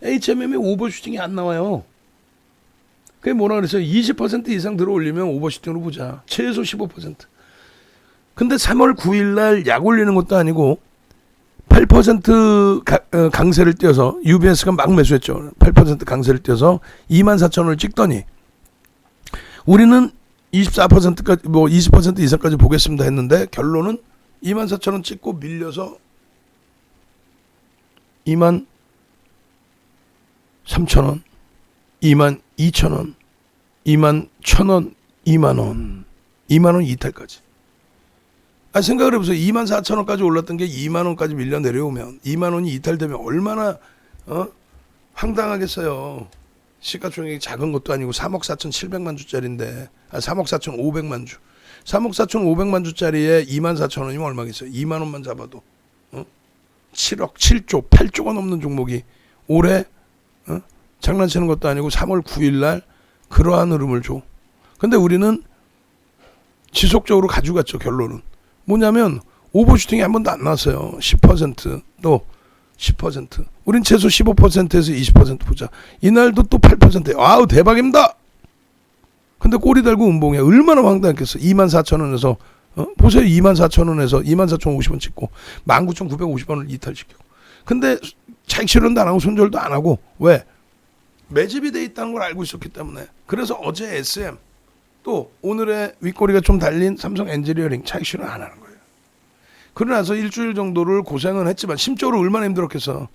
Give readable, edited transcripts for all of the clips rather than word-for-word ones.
HMM이 오버슈팅이 안 나와요. 그게 뭐라 그랬어요? 20% 이상 들어올리면 오버슈팅으로 보자. 최소 15%. 근데 3월 9일 날 약 올리는 것도 아니고 8% 강세를 띄어서 UBS가 막 매수했죠. 8% 강세를 띄어서 24,000원을 찍더니 우리는 24%까지 뭐 20% 이상까지 보겠습니다 했는데 결론은 24,000원 찍고 밀려서 23,000원, 22,000원, 21,000원, 2만원, 2만원 이탈까지. 생각을 해보세요. 24,000원까지 올랐던 게 2만원까지 밀려 내려오면 2만원이 이탈되면 얼마나 황당하겠어요. 시가총액이 작은 것도 아니고 3억 4,700만 주짜리인데 3억 4,500만 주 3억 4,500만 주짜리에 24,000원이면 얼마겠어요. 2만원만 잡아도 7억 7조 8조가 넘는 종목이 올해 장난치는 것도 아니고 3월 9일 날 그러한 흐름을 줘. 근데 우리는 지속적으로 가지고 갔죠. 결론은 뭐냐면 오버슈팅이 한 번도 안 나왔어요. 10% 또 10%. 우린 최소 15%에서 20% 보자. 이날도 또 8%예요. 아우 대박입니다. 근데 꼬리 달고 음봉에 얼마나 황당했겠어. 24,000원에서 보세요. 24,000원에서 24,050원 찍고 19,950원을 이탈시키고. 근데 차익 실현도 안 하고 손절도 안 하고. 왜? 매집이 돼 있다는 걸 알고 있었기 때문에. 그래서 어제 SM 또 오늘의 윗꼬리가 좀 달린 삼성 엔지니어링 차익 실현 안 하는 거예요. 그러나서 일주일 정도를 고생은 했지만 심적으로 얼마나 힘들었겠어.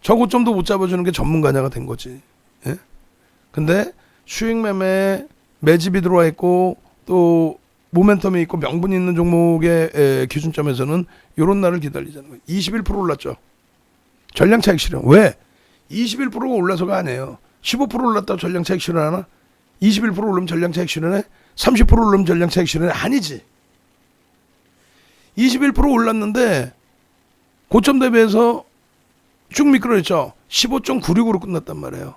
저 고점도 못 잡아주는 게 전문가냐가 된 거지. 예? 근데 수익 매매에 매집이 들어와 있고 또 모멘텀이 있고 명분 있는 종목의 기준점에서는 이런 날을 기다리자는 거예요. 21% 올랐죠. 전량 차익 실현. 왜? 21%가 올라서가 아니에요. 15% 올랐다고 전량 차익 실현하나? 21% 오르면 전량 차익 실현해? 30% 오르면 전량 차익 실현해? 아니지. 21% 올랐는데 고점 대비해서 쭉 미끄러졌죠. 15.96으로 끝났단 말이에요.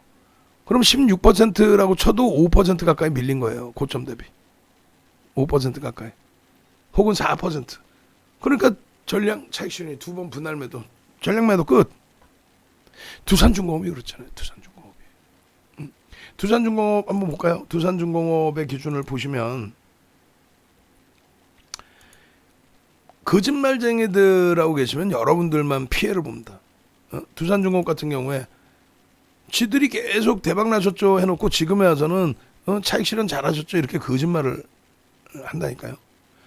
그럼 16%라고 쳐도 5% 가까이 밀린 거예요. 고점 대비. 5% 가까이. 혹은 4%. 그러니까 전량 차익 실현이 두 번 분할 매도. 전량 매도 끝. 두산중공업이 그렇잖아요. 두산중공업이. 두산중공업 한번 볼까요? 두산중공업의 기준을 보시면 거짓말쟁이들하고 계시면 여러분들만 피해를 봅니다. 두산중공업 같은 경우에 지들이 계속 대박 나셨죠 해놓고 지금에 와서는 차익 실현 잘하셨죠 이렇게 거짓말을 한다니까요.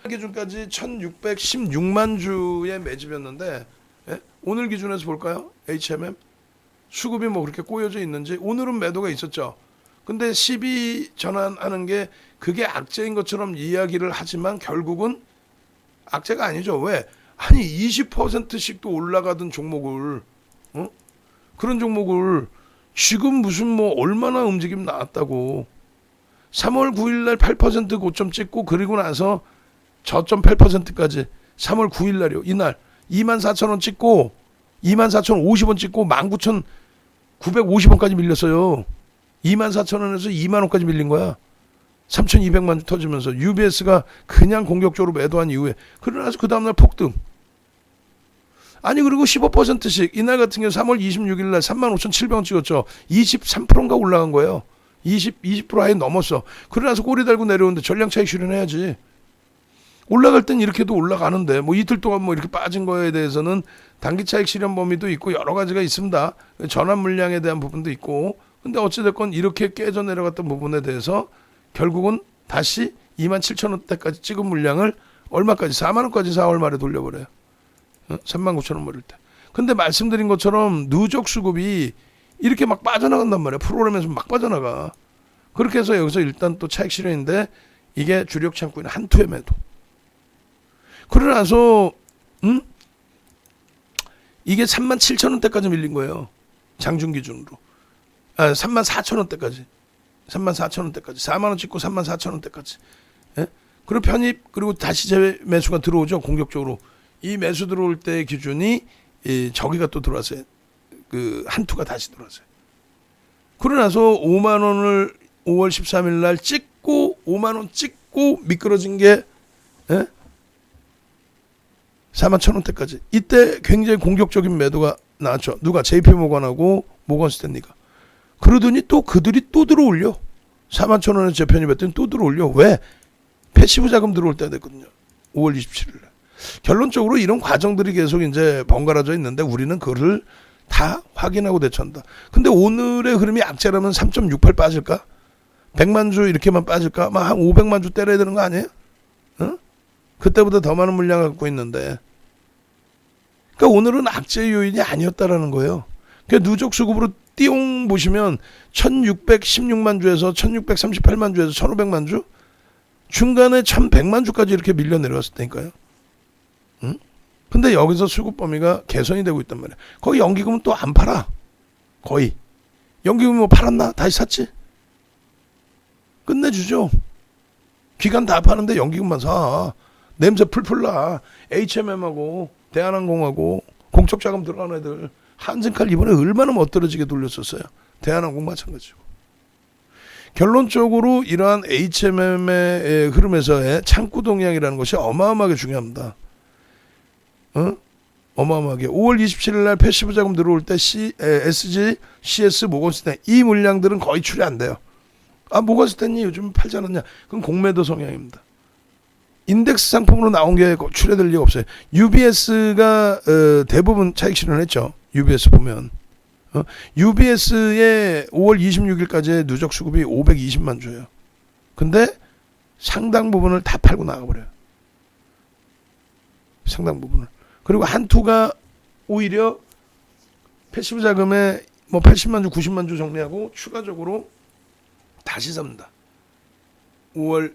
기준까지 1,616만 주의 매집이었는데 오늘 기준에서 볼까요? HMM 수급이 뭐 그렇게 꼬여져 있는지 오늘은 매도가 있었죠. 근데 12 전환하는 게 그게 악재인 것처럼 이야기를 하지만 결국은 악재가 아니죠. 왜? 아니 20%씩도 올라가던 종목을 그런 종목을 지금 무슨 뭐 얼마나 움직임 나왔다고 3월 9일 날 8% 고점 찍고 그리고 나서 저점 8%까지 3월 9일 날이요. 이날 24,000원 찍고 24,050원 찍고 19,950원까지 밀렸어요. 24,000원에서 2만원까지 밀린 거야. 3,200만 주 터지면서 UBS가 그냥 공격적으로 매도한 이후에 그러나서 그 다음날 폭등. 아니 그리고 15%씩 이날 같은 경우 3월 26일 날 35,700원 찍었죠. 23%인가 올라간 거예요. 20% 하에 넘었어. 그러나서 꼬리 달고 내려오는데 전량 차익 실현해야지. 올라갈 땐 이렇게도 올라가는데 뭐 이틀 동안 뭐 이렇게 빠진 거에 대해서는 단기 차익 실현 범위도 있고 여러 가지가 있습니다. 전환 물량에 대한 부분도 있고. 근데 어찌됐건 이렇게 깨져 내려갔던 부분에 대해서 결국은 다시 27,000원대까지 찍은 물량을 얼마까지 4만원까지 4월 말에 돌려버려요. 39,000원 버릴 때. 근데 말씀드린 것처럼 누적 수급이 이렇게 막 빠져나간단 말이에요. 프로그램에서 막 빠져나가. 그렇게 해서 여기서 일단 또 차익 실현인데 이게 주력 창구인 한투의 매도. 그러고 나서 이게 37,000원대까지 밀린 거예요. 장중 기준으로. 34,000원대까지. 34,000원대까지. 4만원 찍고 34,000원대까지. 예? 그리고 편입 그리고 다시 재매수가 들어오죠. 공격적으로. 이 매수 들어올 때 기준이 저기가 또 들어왔어요. 그 한투가 다시 들어왔어요. 그러고 나서 5만원을 5월 13일 날 찍고 5만원 찍고 미끄러진 게 41,000원대까지. 이때 굉장히 공격적인 매도가 나왔죠. 누가 JP모건하고 모건 스탠리가. 그러더니 또 그들이 또 들어올려. 41,000원에 재편입했더니 또 들어올려. 왜? 패시브 자금 들어올 때가 됐거든요. 5월 27일 날. 결론적으로 이런 과정들이 계속 이제 번갈아져 있는데 우리는 그거를 다 확인하고 대처한다. 근데 오늘의 흐름이 악재라면 3.68 빠질까? 100만 주 이렇게만 빠질까? 막 한 500만 주 때려야 되는 거 아니에요? 어? 그때보다 더 많은 물량을 갖고 있는데. 그러니까 오늘은 악재 요인이 아니었다라는 거예요. 그러니까 누적 수급으로 띠용 보시면 1616만 주에서 1638만 주에서 1500만 주? 중간에 1100만 주까지 이렇게 밀려 내려왔을 테니까요. 응? 근데 여기서 수급 범위가 개선이 되고 있단 말이야. 거기 연기금은 또 안 팔아. 거의. 연기금 뭐 팔았나? 다시 샀지? 끝내주죠. 기간 다 파는데 연기금만 사. 냄새 풀풀 나. HMM하고 대한항공하고 공적 자금 들어간 애들. 한진칼 이번에 얼마나 멋들어지게 돌렸었어요. 대한항공 마찬가지고. 결론적으로 이러한 HMM의 흐름에서의 창구 동향이라는 것이 어마어마하게 중요합니다. 어? 어마어마하게 5월 27일 날 패시브 자금 들어올 때 SG, CS, 모건스탠 이 물량들은 거의 출이 안 돼요. 아, 모건스탠이 요즘 팔지 않았냐? 그건 공매도 성향입니다. 인덱스 상품으로 나온 게 출해될 리가 없어요. UBS가 대부분 차익 실현했죠. UBS 보면 UBS의 5월 26일까지의 누적 수급이 520만 주예요. 근데 상당 부분을 다 팔고 나가버려요. 상당 부분을. 그리고 한투가 오히려 패시브 자금에 뭐 80만 주, 90만 주 정리하고 추가적으로 다시 삽니다. 5월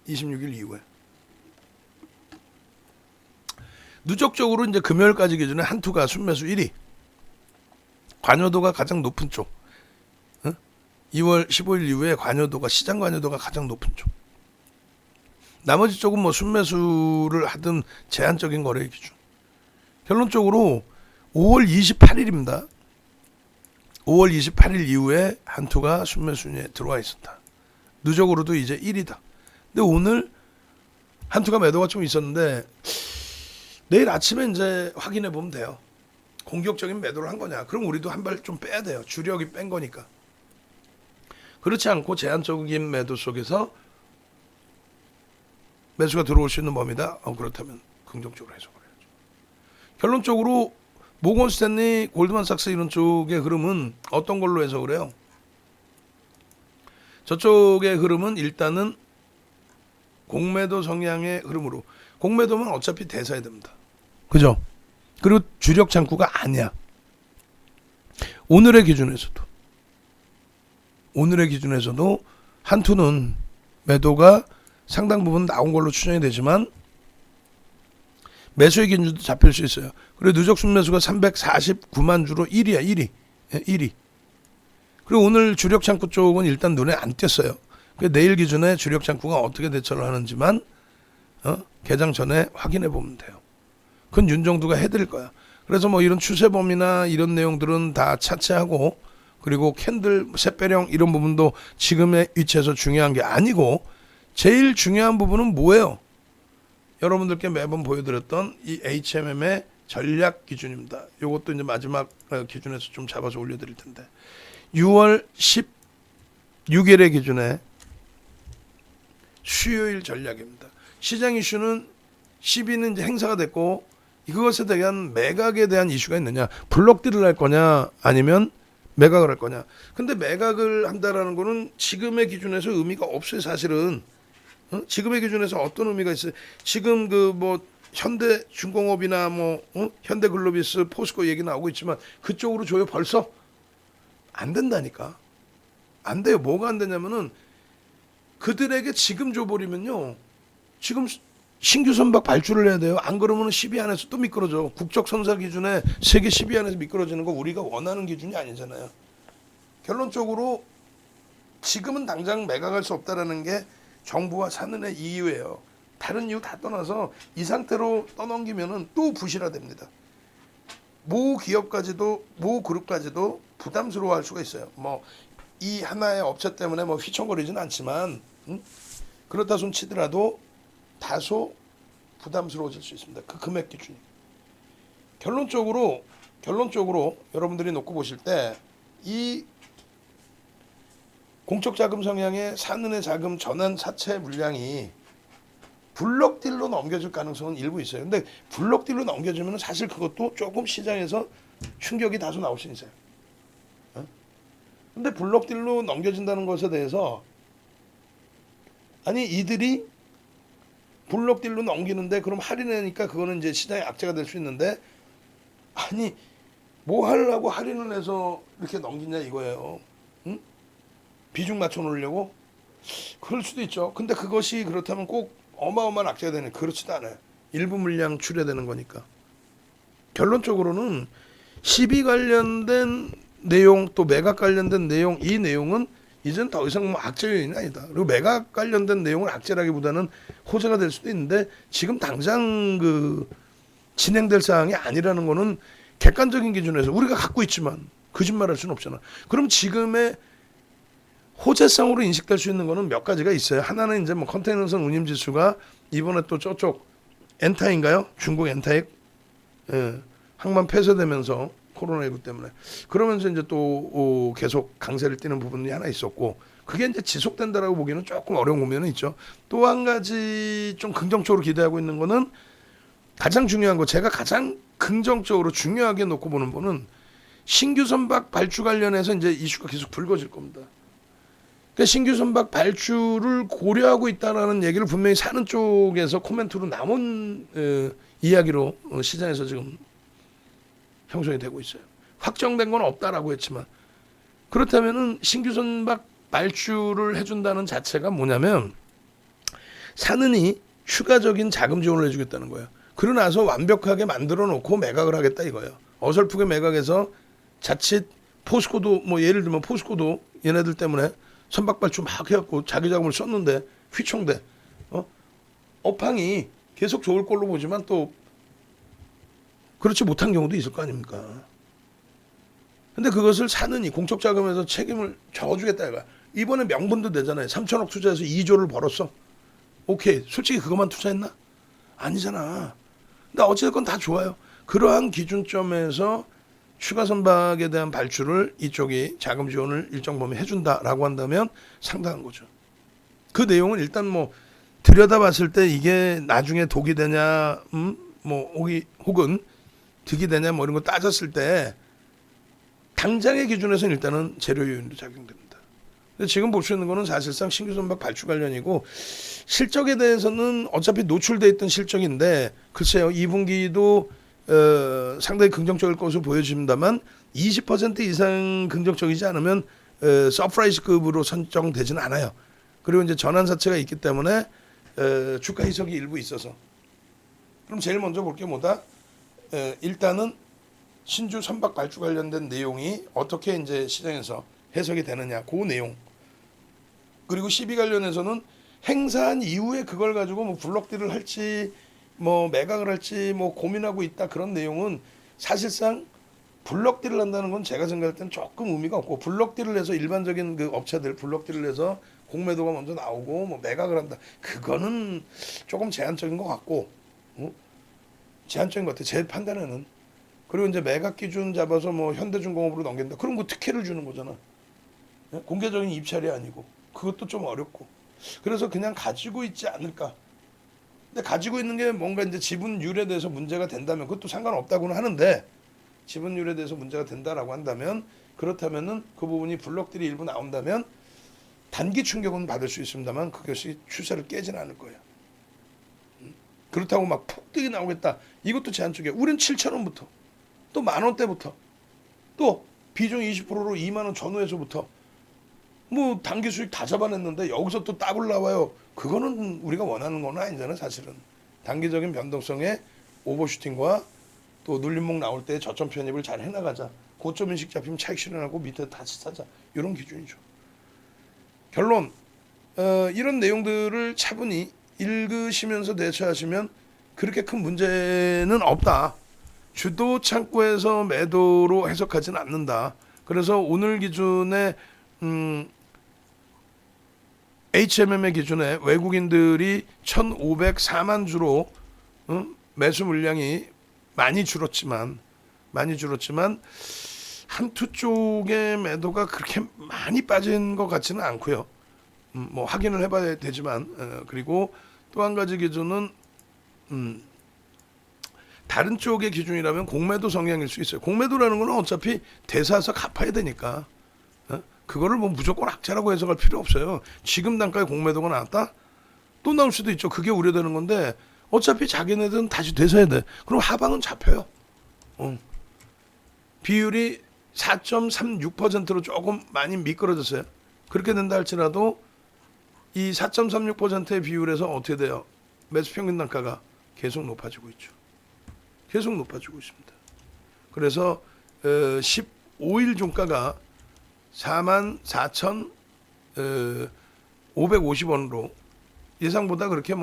26일 이후에. 누적적으로 이제 금요일까지 기준에 한투가 순매수 1위. 관여도가 가장 높은 쪽. 2월 15일 이후에 관여도가 시장 관여도가 가장 높은 쪽. 나머지 쪽은 뭐 순매수를 하든 제한적인 거래 기준. 결론적으로 5월 28일입니다. 5월 28일 이후에 한투가 순매수에 들어와 있었다. 누적으로도 이제 1위다. 근데 오늘 한투가 매도가 좀 있었는데 내일 아침에 이제 확인해 보면 돼요. 공격적인 매도를 한 거냐. 그럼 우리도 한 발 좀 빼야 돼요. 주력이 뺀 거니까. 그렇지 않고 제한적인 매도 속에서 매수가 들어올 수 있는 범위다. 그렇다면 긍정적으로 해석을 해야죠. 결론적으로 모건 스탠리, 골드만삭스 이런 쪽의 흐름은 어떤 걸로 해석을 해요? 저쪽의 흐름은 일단은 공매도 성향의 흐름으로. 공매도면 어차피 대사해야 됩니다. 그죠? 그리고 주력 창구가 아니야. 오늘의 기준에서도 한투는 매도가 상당 부분 나온 걸로 추정이 되지만 매수의 기준도 잡힐 수 있어요. 그리고 누적 순매수가 349만 주로 1위야. 1위. 그리고 오늘 주력 창구 쪽은 일단 눈에 안 띄었어요. 내일 기준에 주력 창구가 어떻게 대처를 하는지만 개장 전에 확인해 보면 돼요. 그건 윤정두가 해드릴 거야. 그래서 뭐 이런 추세범위나 이런 내용들은 다 차치하고 그리고 캔들, 샛배령 이런 부분도 지금의 위치에서 중요한 게 아니고 제일 중요한 부분은 뭐예요? 여러분들께 매번 보여드렸던 이 HMM의 전략 기준입니다. 이것도 이제 마지막 기준에서 좀 잡아서 올려드릴 텐데 6월 16일의 기준에 수요일 전략입니다. 시장 이슈는 10일은 이제 행사가 됐고 이것에 대한 매각에 대한 이슈가 있느냐. 블록딜을 할 거냐 아니면 매각을 할 거냐. 근데 매각을 한다라는 거는 지금의 기준에서 의미가 없어요. 사실은. 지금의 기준에서 어떤 의미가 있어요. 지금 그 뭐 현대중공업이나 뭐 현대글로비스, 포스코 얘기 나오고 있지만 그쪽으로 줘요 벌써? 안 된다니까. 안 돼요. 뭐가 안 되냐면은 그들에게 지금 줘버리면요. 지금 신규 선박 발주를 해야 돼요. 안 그러면 10위 안에서 또 미끄러져. 국적 선사 기준에 세계 10위 안에서 미끄러지는 거 우리가 원하는 기준이 아니잖아요. 결론적으로 지금은 당장 매각할 수 없다라는 게 정부와 산은의 이유예요. 다른 이유 다 떠나서 이 상태로 떠넘기면은 또 부실화됩니다. 모 기업까지도 모 그룹까지도 부담스러워할 수가 있어요. 뭐 이 하나의 업체 때문에 뭐 휘청거리지는 않지만 그렇다 손 치더라도 다소 부담스러워질 수 있습니다. 그 금액 기준이. 결론적으로 여러분들이 놓고 보실 때 이 공적 자금 성향의 산은의 자금 전환 사채 물량이 블록딜로 넘겨질 가능성은 일부 있어요. 근데 블록딜로 넘겨지면 사실 그것도 조금 시장에서 충격이 다소 나올 수 있어요. 근데 블록딜로 넘겨진다는 것에 대해서 아니 이들이 블록딜로 넘기는데 그럼 할인하니까 그거는 이제 시장의 악재가 될 수 있는데 아니 뭐 하려고 할인을 해서 이렇게 넘기냐 이거예요. 응? 비중 맞춰 놓으려고? 그럴 수도 있죠. 근데 그것이 그렇다면 꼭 어마어마한 악재가 되는 그렇지도 않아요. 일부 물량 출회되는 거니까. 결론적으로는 시비 관련된 내용 또 매각 관련된 내용 이 내용은 이젠 더 이상 뭐 악재 요인은 아니다. 그리고 매각 관련된 내용을 악재라기보다는 호재가 될 수도 있는데 지금 당장 그 진행될 사항이 아니라는 거는 객관적인 기준에서 우리가 갖고 있지만 거짓말할 수는 없잖아. 그럼 지금의 호재성으로 인식될 수 있는 거는 몇 가지가 있어요. 하나는 이제 뭐 컨테이너선 운임 지수가 이번에 또 저쪽 엔타인가요? 중국 엔타이 항만 폐쇄되면서 코로나19 때문에 그러면서 이제 또 계속 강세를 띠는 부분이 하나 있었고 그게 이제 지속된다라고 보기에는 조금 어려운 국면은 있죠. 또 한 가지 좀 긍정적으로 기대하고 있는 거는 가장 중요한 거 제가 가장 긍정적으로 중요하게 놓고 보는 거는 신규 선박 발주 관련해서 이제 이슈가 계속 불거질 겁니다. 그러니까 신규 선박 발주를 고려하고 있다라는 얘기를 분명히 사는 쪽에서 코멘트로 나온 이야기로 시장에서 지금 형성이 되고 있어요. 확정된 건 없다라고 했지만 그렇다면은 신규 선박 발주를 해준다는 자체가 뭐냐면 사는이 추가적인 자금 지원을 해주겠다는 거예요. 그러고 나서 완벽하게 만들어 놓고 매각을 하겠다 이거예요. 어설프게 매각해서 자칫 포스코도 뭐 예를 들면 포스코도 얘네들 때문에 선박 발주 막 해갖고 자기 자금을 썼는데 휘청돼. 업황이 계속 좋을 걸로 보지만 또 그렇지 못한 경우도 있을 거 아닙니까? 근데 그것을 사느니 공적 자금에서 책임을 져주겠다 이거야. 이번에 명분도 되잖아요. 3천억 투자해서 2조를 벌었어. 오케이. 솔직히 그것만 투자했나? 아니잖아. 근데 어쨌든 다 좋아요. 그러한 기준점에서 추가 선박에 대한 발주를 이쪽이 자금 지원을 일정 범위 해준다라고 한다면 상당한 거죠. 그 내용은 일단 뭐 들여다봤을 때 이게 나중에 독이 되냐, 뭐 혹은 득이 되냐 뭐 이런 거 따졌을 때 당장의 기준에서는 일단은 재료 요인도 작용됩니다. 근데 지금 볼 수 있는 거는 사실상 신규 선박 발주 관련이고 실적에 대해서는 어차피 노출돼 있던 실적인데 글쎄요 2분기도 상당히 긍정적일 것으로 보여집니다만 20% 이상 긍정적이지 않으면 서프라이즈급으로 선정되지는 않아요. 그리고 이제 전환사채가 있기 때문에 주가 희석이 일부 있어서 그럼 제일 먼저 볼 게 뭐다? 일단은 신주 선박 발주 관련된 내용이 어떻게 이제 시장에서 해석이 되느냐 그 내용 그리고 시비 관련해서는 행사한 이후에 그걸 가지고 뭐 블록딜을 할지 뭐 매각을 할지 뭐 고민하고 있다 그런 내용은 사실상 블록딜을 한다는 건 제가 생각할 때는 조금 의미가 없고 블록딜을 해서 일반적인 그 업체들 블록딜을 해서 공매도가 먼저 나오고 뭐 매각을 한다 그거는 조금 제한적인 것 같고 제한적인 것 같아 제 판단에는. 그리고 이제 매각 기준 잡아서 뭐 현대중공업으로 넘긴다 그런 거 특혜를 주는 거잖아. 공개적인 입찰이 아니고 그것도 좀 어렵고 그래서 그냥 가지고 있지 않을까. 근데 가지고 있는 게 뭔가 이제 지분율에 대해서 문제가 된다면 그것도 상관없다고는 하는데 지분율에 대해서 문제가 된다라고 한다면 그렇다면은 그 부분이 블록들이 일부 나온다면 단기 충격은 받을 수 있습니다만 그것이 추세를 깨지는 않을 거예요. 그렇다고 막 폭등이 나오겠다 이것도 제한적이야. 우린 7,000원부터 또 10,000원대부터 또 비중 20%로 20,000원 전후에서부터 뭐 단기 수익 다 잡아냈는데 여기서 또 따블 나와요. 그거는 우리가 원하는 건 아니잖아요. 사실은 단기적인 변동성의 오버슈팅과 또 눌림목 나올 때 저점 편입을 잘 해나가자. 고점 인식 잡히면 차익 실현하고 밑에 다시 사자. 이런 기준이죠. 결론 이런 내용들을 차분히 읽으시면서 대처하시면 그렇게 큰 문제는 없다. 주도 창구에서 매도로 해석하지는 않는다. 그래서 오늘 기준에 HMM의 기준에 외국인들이 1,504만 주로 매수 물량이 많이 줄었지만 한투 쪽의 매도가 그렇게 많이 빠진 것 같지는 않고요. 뭐 확인을 해봐야 되지만 그리고 또 한 가지 기준은 다른 쪽의 기준이라면 공매도 성향일 수 있어요. 공매도라는 거는 어차피 대사해서 갚아야 되니까 그거를 뭐 무조건 악재라고 해석할 필요 없어요. 지금 단가에 공매도가 나왔다? 또 나올 수도 있죠. 그게 우려되는 건데 어차피 자기네들은 다시 되서야 돼. 그럼 하방은 잡혀요. 비율이 4.36%로 조금 많이 미끄러졌어요. 그렇게 된다 할지라도 이 4.36%의 비율에서 어떻게 돼요? 매수 평균 단가가 계속 높아지고 있죠. 계속 높아지고 있습니다. 그래서 15일 종가가 44,550원으로 예상보다 그렇게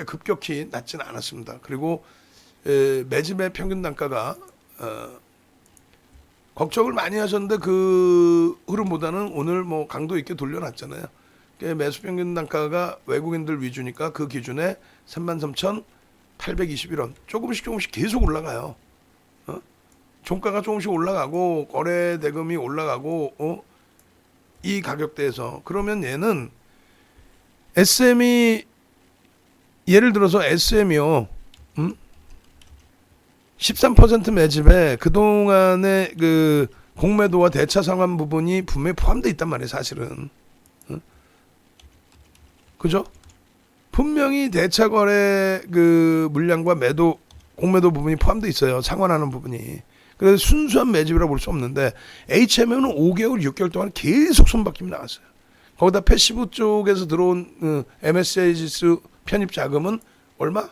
급격히 낮지는 않았습니다. 그리고 매집의 평균 단가가 걱정을 많이 하셨는데 그 흐름보다는 오늘 뭐 강도 있게 돌려놨잖아요. 매수 평균 단가가 외국인들 위주니까 그 기준에 33,821원 조금씩 계속 올라가요. 종가가 조금씩 올라가고 거래 대금이 올라가고 이 가격대에서 그러면 얘는 SM이 예를 들어서 SM이요. 13% 매집에 그동안의 그 공매도와 대차 상환 부분이 분명히 포함되어 있단 말이에요, 사실은. 그죠? 분명히 대차 거래 그 물량과 매도 공매도 부분이 포함되어 있어요. 상환하는 부분이. 그래서 순수한 매집이라고 볼 수 없는데 HMM은 5개월, 6개월 동안 계속 손바뀜이 나왔어요. 거기다 패시브 쪽에서 들어온 MSCI 지수 편입 자금은 얼마?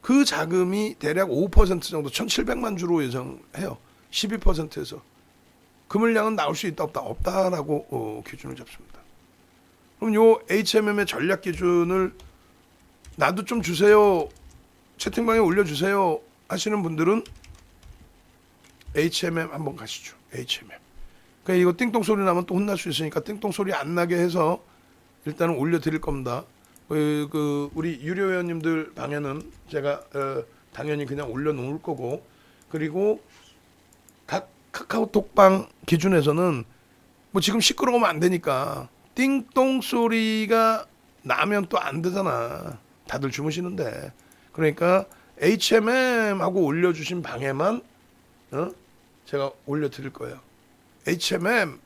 그 자금이 대략 5% 정도 1,700만 주로 예상해요. 12%에서. 그 물량은 나올 수 있다 없다? 없다라고 기준을 잡습니다. 그럼 요 HMM의 전략 기준을 나도 좀 주세요. 채팅방에 올려주세요 하시는 분들은 HMM 한번 가시죠. HMM. 그러니까 이거 띵동 소리 나면 또 혼날 수 있으니까 띵동 소리 안 나게 해서 일단은 올려드릴 겁니다. 우리 유료 회원님들 방에는 제가 당연히 그냥 올려놓을 거고 그리고 각 카카오톡방 기준에서는 뭐 지금 시끄러우면 안 되니까 띵동 소리가 나면 또 안 되잖아. 다들 주무시는데. 그러니까 HMM 하고 올려주신 방에만 제가 올려드릴 거예요. HMM